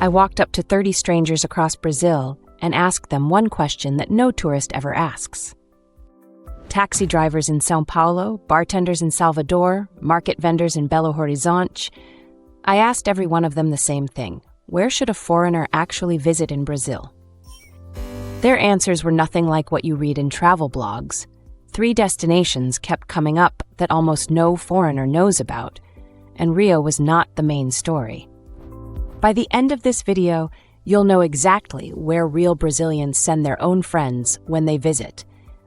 I walked up to 30 strangers across Brazil and asked them one question that no tourist ever asks. Taxi drivers in São Paulo, bartenders in Salvador, market vendors in Belo Horizonte. I asked every one of them the same thing. Where should a foreigner actually visit in Brazil? Their answers were nothing like what you read in travel blogs. 3 destinations kept coming up that almost no foreigner knows about, and Rio was not the main story. By the end of this video, you'll know exactly where real Brazilians send their own friends when they visit,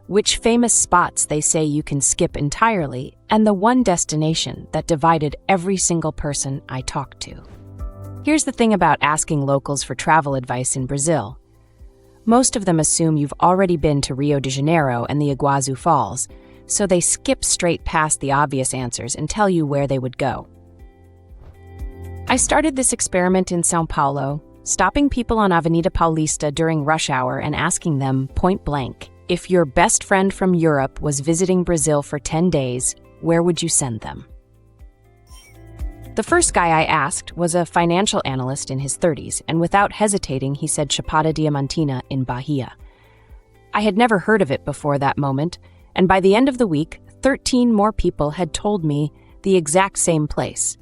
which famous spots they say you can skip entirely, and the one destination that divided every single person I talked to. Here's the thing about asking locals for travel advice in Brazil. Most of them assume you've already been to Rio de Janeiro and the Iguazu Falls, so they skip straight past the obvious answers and tell you where they would go. I started this experiment in São Paulo, stopping people on Avenida Paulista during rush hour and asking them point blank, if your best friend from Europe was visiting Brazil for 10 days, where would you send them? The first guy I asked was a financial analyst in his 30s, and without hesitating, he said Chapada Diamantina in Bahia. I had never heard of it before that moment, and by the end of the week, 13 more people had told me the exact same place.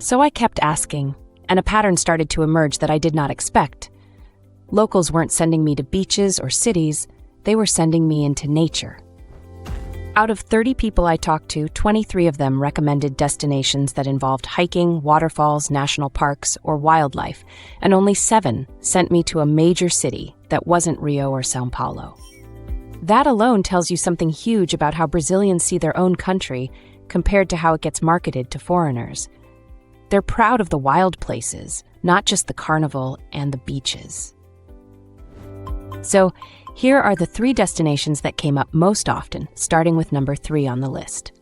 So I kept asking, and a pattern started to emerge that I did not expect. Locals weren't sending me to beaches or cities, they were sending me into nature. Out of 30 people I talked to, 23 of them recommended destinations that involved hiking, waterfalls, national parks, or wildlife, and only 7 sent me to a major city that wasn't Rio or São Paulo. That alone tells you something huge about how Brazilians see their own country compared to how it gets marketed to foreigners. They're proud of the wild places, not just the carnival and the beaches. So, here are the 3 destinations that came up most often, starting with number 3 on the list.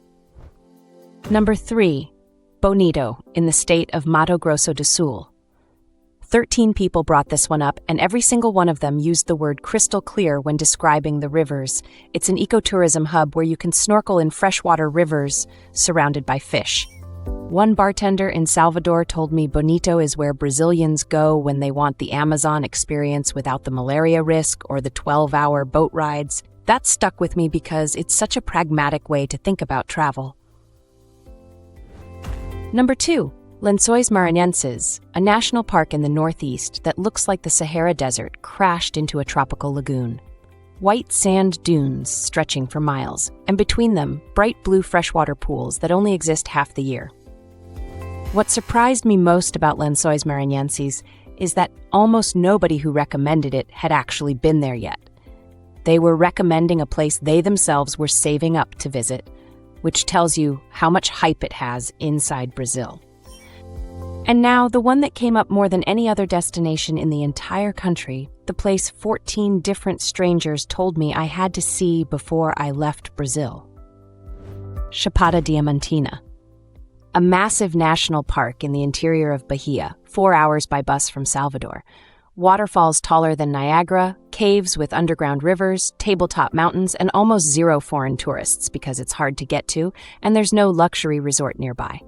Number 3, Bonito, in the state of Mato Grosso do Sul. 13 people brought this one up, and every single one of them used the word crystal clear when describing the rivers. It's an ecotourism hub where you can snorkel in freshwater rivers surrounded by fish. One bartender in Salvador told me Bonito is where Brazilians go when they want the Amazon experience without the malaria risk or the 12-hour boat rides. That stuck with me because it's such a pragmatic way to think about travel. Number 2, Lençóis Maranhenses, a national park in the northeast that looks like the Sahara Desert crashed into a tropical lagoon. White sand dunes stretching for miles, and between them, bright blue freshwater pools that only exist half the year. What surprised me most about Lençóis Maranhenses is that almost nobody who recommended it had actually been there yet. They were recommending a place they themselves were saving up to visit, which tells you how much hype it has inside Brazil. And now, the one that came up more than any other destination in the entire country, the place 14 different strangers told me I had to see before I left Brazil. Chapada Diamantina. A massive national park in the interior of Bahia, 4 hours by bus from Salvador. Waterfalls taller than Niagara, caves with underground rivers, tabletop mountains, and almost zero foreign tourists because it's hard to get to, and there's no luxury resort nearby.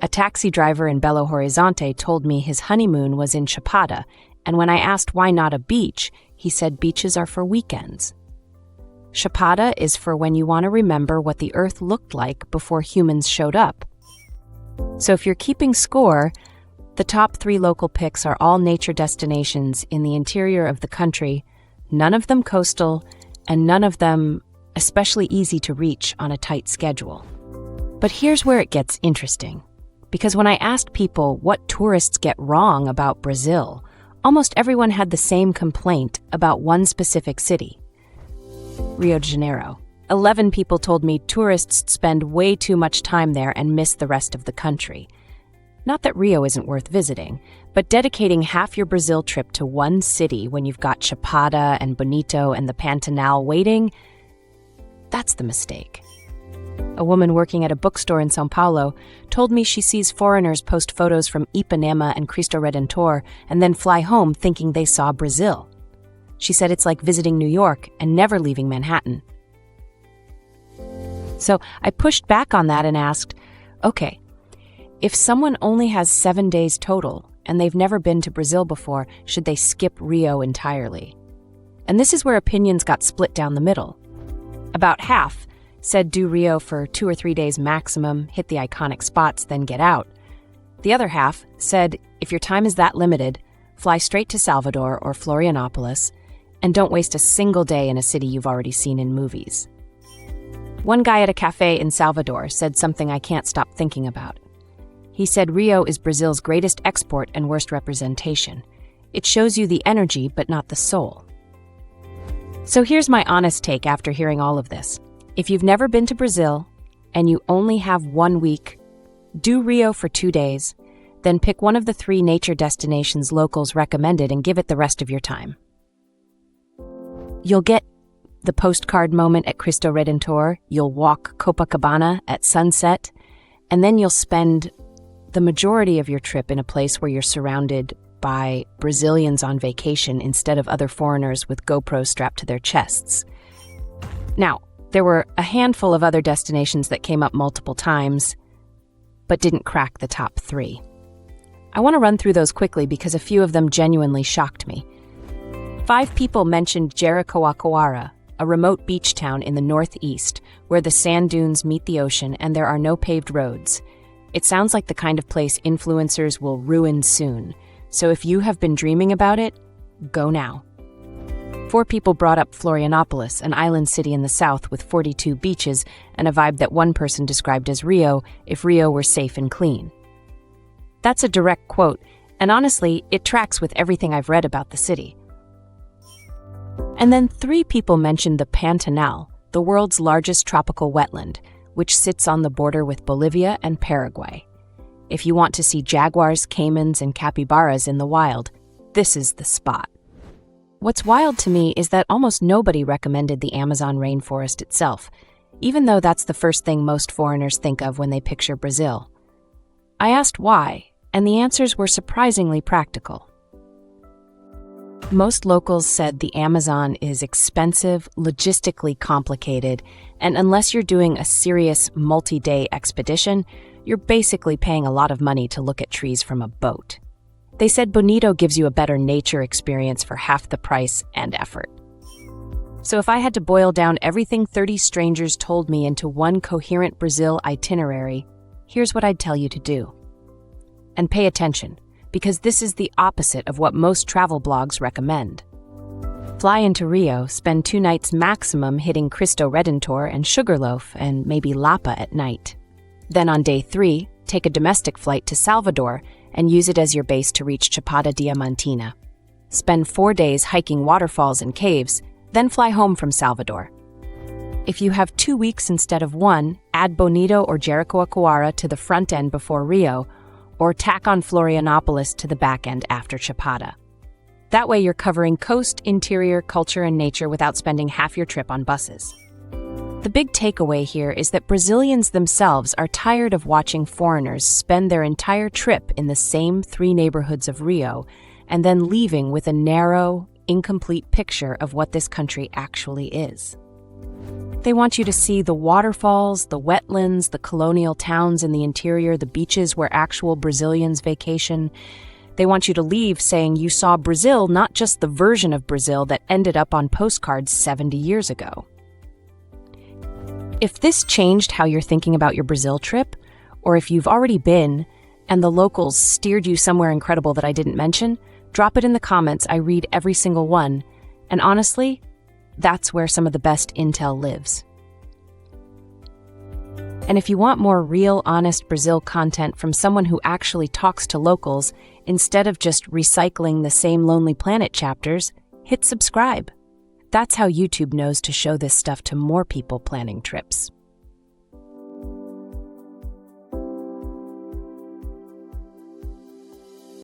A taxi driver in Belo Horizonte told me his honeymoon was in Chapada, and when I asked why not a beach, he said beaches are for weekends. Chapada is for when you want to remember what the earth looked like before humans showed up. So if you're keeping score, the top 3 local picks are all nature destinations in the interior of the country, none of them coastal, and none of them especially easy to reach on a tight schedule. But here's where it gets interesting. Because when I asked people what tourists get wrong about Brazil, almost everyone had the same complaint about one specific city. Rio de Janeiro. 11 people told me tourists spend way too much time there and miss the rest of the country. Not that Rio isn't worth visiting, but dedicating half your Brazil trip to one city when you've got Chapada and Bonito and the Pantanal waiting, that's the mistake. A woman working at a bookstore in São Paulo told me she sees foreigners post photos from Ipanema and Cristo Redentor and then fly home thinking they saw Brazil. She said it's like visiting New York and never leaving Manhattan. So I pushed back on that and asked, okay, if someone only has 7 days total and they've never been to Brazil before, should they skip Rio entirely? And this is where opinions got split down the middle. About half said do Rio for 2 or 3 days maximum, hit the iconic spots, then get out. The other half said if your time is that limited, fly straight to Salvador or Florianopolis, and don't waste a single day in a city you've already seen in movies. One guy at a cafe in Salvador said something I can't stop thinking about. He said Rio is Brazil's greatest export and worst representation. It shows you the energy, but not the soul. So here's my honest take after hearing all of this. If you've never been to Brazil and you only have 1 week, do Rio for 2 days, then pick one of the 3 nature destinations locals recommended and give it the rest of your time. You'll get the postcard moment at Cristo Redentor, you'll walk Copacabana at sunset, and then you'll spend the majority of your trip in a place where you're surrounded by Brazilians on vacation instead of other foreigners with GoPros strapped to their chests. Now, there were a handful of other destinations that came up multiple times, but didn't crack the top 3. I want to run through those quickly because a few of them genuinely shocked me. 5 people mentioned Jericoacoara, a remote beach town in the northeast where the sand dunes meet the ocean and there are no paved roads. It sounds like the kind of place influencers will ruin soon, so if you have been dreaming about it, go now. 4 people brought up Florianopolis, an island city in the south with 42 beaches and a vibe that one person described as Rio if Rio were safe and clean. That's a direct quote, and honestly, it tracks with everything I've read about the city. And then 3 people mentioned the Pantanal, the world's largest tropical wetland, which sits on the border with Bolivia and Paraguay. If you want to see jaguars, caimans, and capybaras in the wild, this is the spot. What's wild to me is that almost nobody recommended the Amazon rainforest itself, even though that's the first thing most foreigners think of when they picture Brazil. I asked why, and the answers were surprisingly practical. Most locals said the Amazon is expensive, logistically complicated, and unless you're doing a serious multi-day expedition, you're basically paying a lot of money to look at trees from a boat. They said Bonito gives you a better nature experience for half the price and effort. So if I had to boil down everything 30 strangers told me into one coherent Brazil itinerary, here's what I'd tell you to do. And pay attention, because this is the opposite of what most travel blogs recommend. Fly into Rio, spend 2 nights maximum hitting Cristo Redentor and Sugarloaf and maybe Lapa at night. Then on day 3, take a domestic flight to Salvador and use it as your base to reach Chapada Diamantina. Spend 4 days hiking waterfalls and caves, then fly home from Salvador. If you have 2 weeks instead of 1, add Bonito or Jericoacoara to the front end before Rio, or tack on Florianopolis to the back end after Chapada. That way you're covering coast, interior, culture, and nature without spending half your trip on buses. The big takeaway here is that Brazilians themselves are tired of watching foreigners spend their entire trip in the same 3 neighborhoods of Rio and then leaving with a narrow, incomplete picture of what this country actually is. They want you to see the waterfalls, the wetlands, the colonial towns in the interior, the beaches where actual Brazilians vacation. They want you to leave saying you saw Brazil, not just the version of Brazil that ended up on postcards 70 years ago. If this changed how you're thinking about your Brazil trip, or if you've already been and the locals steered you somewhere incredible that I didn't mention, drop it in the comments. I read every single one. And honestly, that's where some of the best intel lives. And if you want more real, honest Brazil content from someone who actually talks to locals instead of just recycling the same Lonely Planet chapters, hit subscribe. That's how YouTube knows to show this stuff to more people planning trips.